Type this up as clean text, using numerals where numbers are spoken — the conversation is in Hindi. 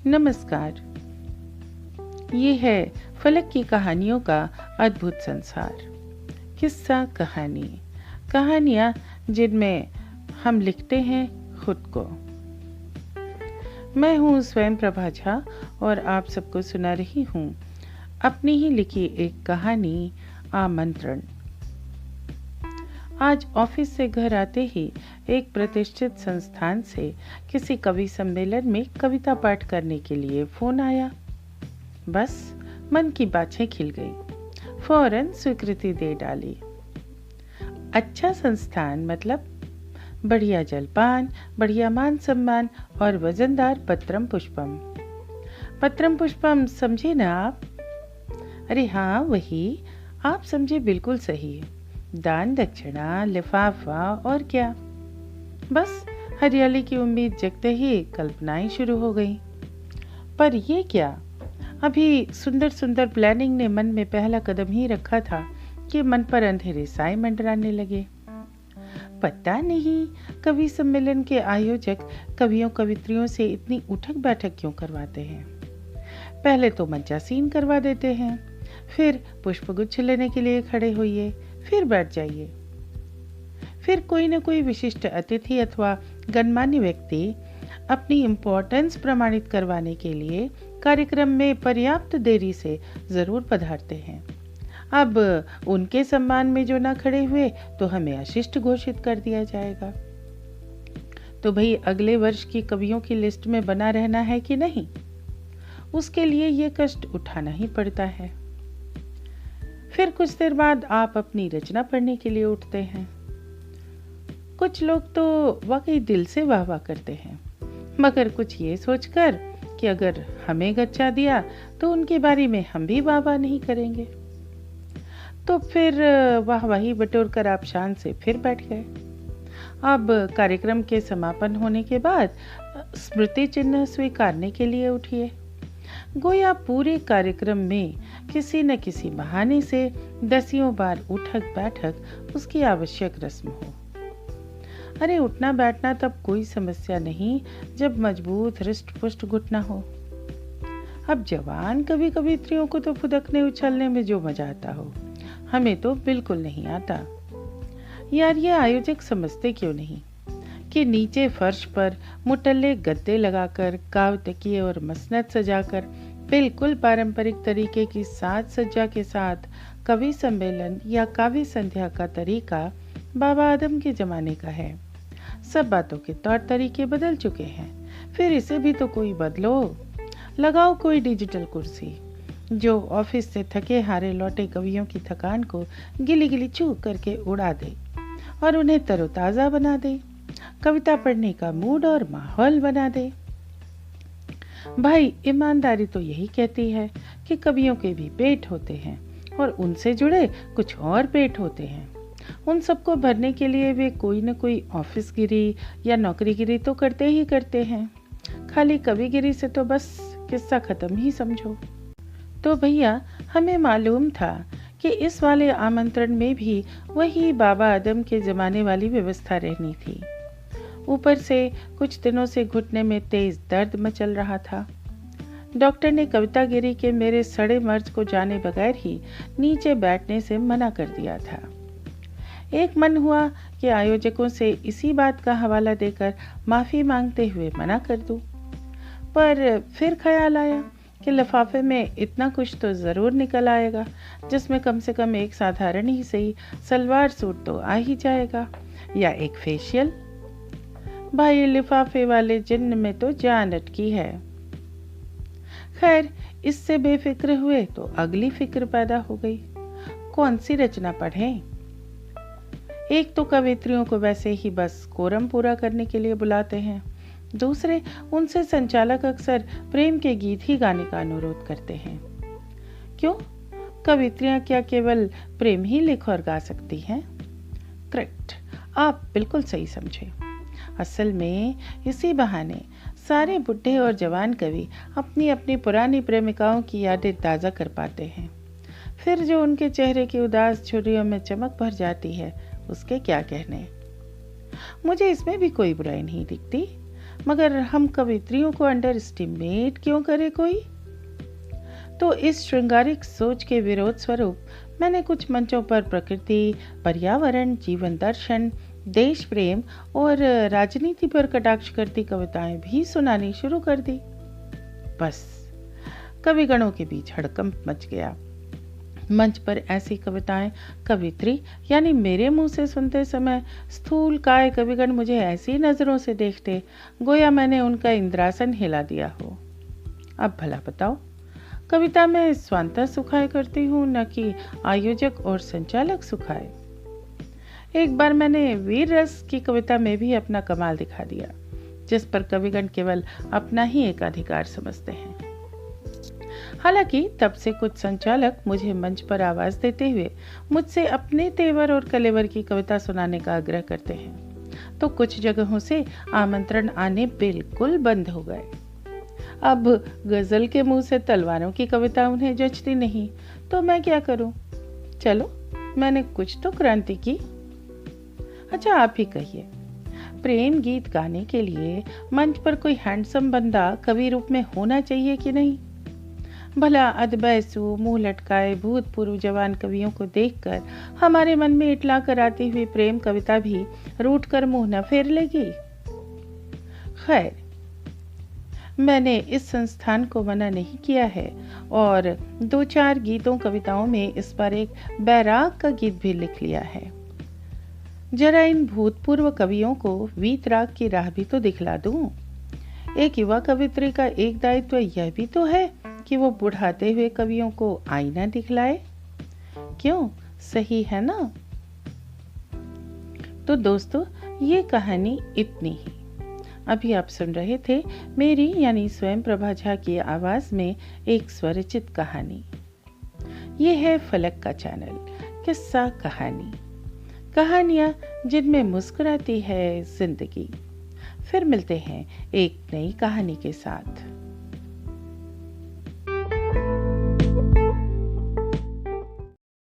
नमस्कार। ये है फलक की कहानियों का अद्भुत संसार। किस्सा कहानी, कहानियाँ जिनमें हम लिखते हैं खुद को। मैं हूँ स्वयं प्रभा झा और आप सबको सुना रही हूँ अपनी ही लिखी एक कहानी, आमंत्रण। आज ऑफिस से घर आते ही एक प्रतिष्ठित संस्थान से किसी कवि सम्मेलन में कविता पाठ करने के लिए फोन आया। बस मन की बातें खिल गई, फौरन स्वीकृति दे डाली। अच्छा संस्थान मतलब बढ़िया जलपान, बढ़िया मान सम्मान और वजनदार पत्रम पुष्पम। पत्रम पुष्पम समझे ना आप? अरे हाँ, वही आप समझे बिल्कुल सही। दान दक्षिणा, लिफाफा और क्या। बस हरियाली की उम्मीद जगते ही कल्पनाएं शुरू हो गई। पर ये क्या, अभी सुंदर सुंदर प्लानिंग ने मन में पहला कदम ही रखा था कि मन पर अंधेरे साए मंडराने लगे। पता नहीं कवि सम्मेलन के आयोजक कवियों कवित्रियों से इतनी उठक बैठक क्यों करवाते हैं। पहले तो मंचासीन करवा देते हैं, फिर पुष्पगुच्छ लेने के लिए खड़े होइए, फिर बैठ जाइए। फिर कोई न कोई विशिष्ट अतिथि अथवा गणमान्य व्यक्ति अपनी इम्पोर्टेंस प्रमाणित करवाने के लिए कार्यक्रम में पर्याप्त देरी से जरूर पधारते हैं। अब उनके सम्मान में जो ना खड़े हुए तो हमें अशिष्ट घोषित कर दिया जाएगा। तो भाई अगले वर्ष की कवियों की लिस्ट में बना रहना है कि नहीं, उसके लिए ये कष्ट उठाना ही पड़ता है। फिर कुछ देर बाद आप अपनी रचना पढ़ने के लिए उठते हैं। कुछ लोग तो वाकई दिल से वाह वाह करते हैं, मगर कुछ ये सोचकर कि अगर हमें गच्चा दिया तो उनके बारे में हम भी वाह वाह नहीं करेंगे। तो फिर वाहवाही बटोर कर आप शान से फिर बैठ गए। अब कार्यक्रम के समापन होने के बाद स्मृति चिन्ह स्वीकारने के लिए उठिए। गोया पूरे कार्यक्रम में किसी न किसी बहाने से दसियों बार उठक बैठक उसकी आवश्यक रस्म हो। अरे उठना बैठना तब कोई समस्या नहीं जब मजबूत हृष्ट पुष्ट घुटना हो। अब जवान कवि कवित्रियों को तो फुदकने उछलने में जो मजा आता हो, हमें तो बिल्कुल नहीं आता। यार ये आयोजक समझते क्यों नहीं कि नीचे फर्श पर मुटल्ले गद्दे लगाकर, काव तकिए और मसनद सजाकर बिल्कुल पारंपरिक तरीके की साज सज्जा के साथ कवि सम्मेलन या काव्य संध्या का तरीका बाबा आदम के जमाने का है। सब बातों के तौर तरीके बदल चुके हैं, फिर इसे भी तो कोई बदलो। लगाओ कोई डिजिटल कुर्सी जो ऑफिस से थके हारे लौटे कवियों की थकान को गिली गिली चू करके उड़ा दे और उन्हें तरोताज़ा बना दे, कविता पढ़ने का मूड और माहौल बना दे। भाई ईमानदारी तो यही कहती है कि कवियों के भी पेट होते हैं और उनसे जुड़े कुछ और पेट होते हैं। उन सबको भरने के लिए वे कोई न कोई ऑफिस गिरी या नौकरी गिरी तो करते ही करते हैं। खाली कवि गिरी से तो बस किस्सा खत्म ही समझो। तो भैया हमें मालूम था कि इस वाले आमंत्रण में भी वही बाबा आदम के जमाने वाली व्यवस्था रहनी थी। ऊपर से कुछ दिनों से घुटने में तेज दर्द मचल रहा था। डॉक्टर ने कवितागिरी के मेरे सड़े मर्ज को जाने बगैर ही नीचे बैठने से मना कर दिया था। एक मन हुआ कि आयोजकों से इसी बात का हवाला देकर माफी मांगते हुए मना कर दूं, पर फिर ख्याल आया कि लिफाफे में इतना कुछ तो जरूर निकल आएगा जिसमें कम से कम एक साधारण ही सही सलवार सूट तो आ ही जाएगा, या एक फेशियल। भाई लिफाफे वाले जिन्न में तो जान अटकी है। खैर इससे बेफिक्र हुए तो अगली फिक्र पैदा हो गई, कौन सी रचना पढ़ें। एक तो कवित्रियों को वैसे ही बस कोरम पूरा करने के लिए बुलाते हैं, दूसरे उनसे संचालक अक्सर प्रेम के गीत ही गाने का अनुरोध करते हैं। क्यों, कवित्रियां क्या केवल प्रेम ही लिख और गा सकती हैं? करेक्ट, आप बिल्कुल सही समझे। असल में इसी बहाने सारे बुढ़े और जवान कवि अपनी अपनी पुरानी प्रेमिकाओं की यादें ताज़ा कर पाते हैं। फिर जो उनके चेहरे की उदास झुर्रियों में चमक भर जाती है, उसके क्या कहने। मुझे इसमें भी कोई बुराई नहीं दिखती, मगर हम कवित्रियों को अंडर एस्टिमेट क्यों करे कोई? तो इस श्रृंगारिक सोच के विरोध स्वरूप मैंने कुछ मंचों पर प्रकृति, पर्यावरण, जीवन दर्शन, देश प्रेम और राजनीति पर कटाक्ष करती कविताएं भी सुनानी शुरू कर दी। बस कविगणों के बीच हड़कंप मच गया। मंच पर ऐसी कविताएं कवित्री यानी मेरे मुंह से सुनते समय स्थूल काय कविगण मुझे ऐसी नजरों से देखते गोया मैंने उनका इंद्रासन हिला दिया हो। अब भला बताओ, कविता में स्वांतः सुखाए करती हूँ, न कि आयोजक और संचालक सुखाए। एक बार मैंने वीर रस की कविता में भी अपना कमाल दिखा दिया, जिस पर कविगण केवल अपना ही एकाधिकार समझते हैं। हालांकि तब से कुछ संचालक मुझे मंच पर आवाज देते हुए मुझसे अपने तेवर और कलेवर की कविता सुनाने का आग्रह करते हैं, तो कुछ जगहों से आमंत्रण आने बिल्कुल बंद हो गए। अब गजल के मुंह से तलवारों की कविता उन्हें जचती नहीं, तो मैं क्या करूं? चलो, मैंने कुछ तो क्रांति की। अच्छा, आप ही कहिए, प्रेम गीत गाने के लिए मंच पर कोई हैंडसम बंदा कवि रूप में होना चाहिए कि नहीं? भला अदबैसू, मुंह लटकाए भूतपूर्व जवान कवियों को देखकर हमारे मन में इटला कर आती हुई प्रेम कविता भी रूठ कर मुंह न फेर लेगी? खैर, मैंने इस संस्थान को मना नहीं किया है और 2-4 गीतों कविताओं में इस बार एक बैराग का गीत भी लिख लिया है। जरा इन भूतपूर्व कवियों को वीतराग की राह भी तो दिखला दूं। एक युवा कवित्री का एक दायित्व यह भी तो है कि वो बुढ़ाते हुए कवियों को आईना दिखलाए। क्यों, सही है ना? तो दोस्तों, ये कहानी इतनी ही। अभी आप सुन रहे थे मेरी यानी स्वयं प्रभा झा की आवाज में एक स्वरचित कहानी। ये है फलक का चैनल, किस्सा कहानी, कहानियां जिनमें मुस्कुराती है जिंदगी। फिर मिलते हैं एक नई कहानी के साथ।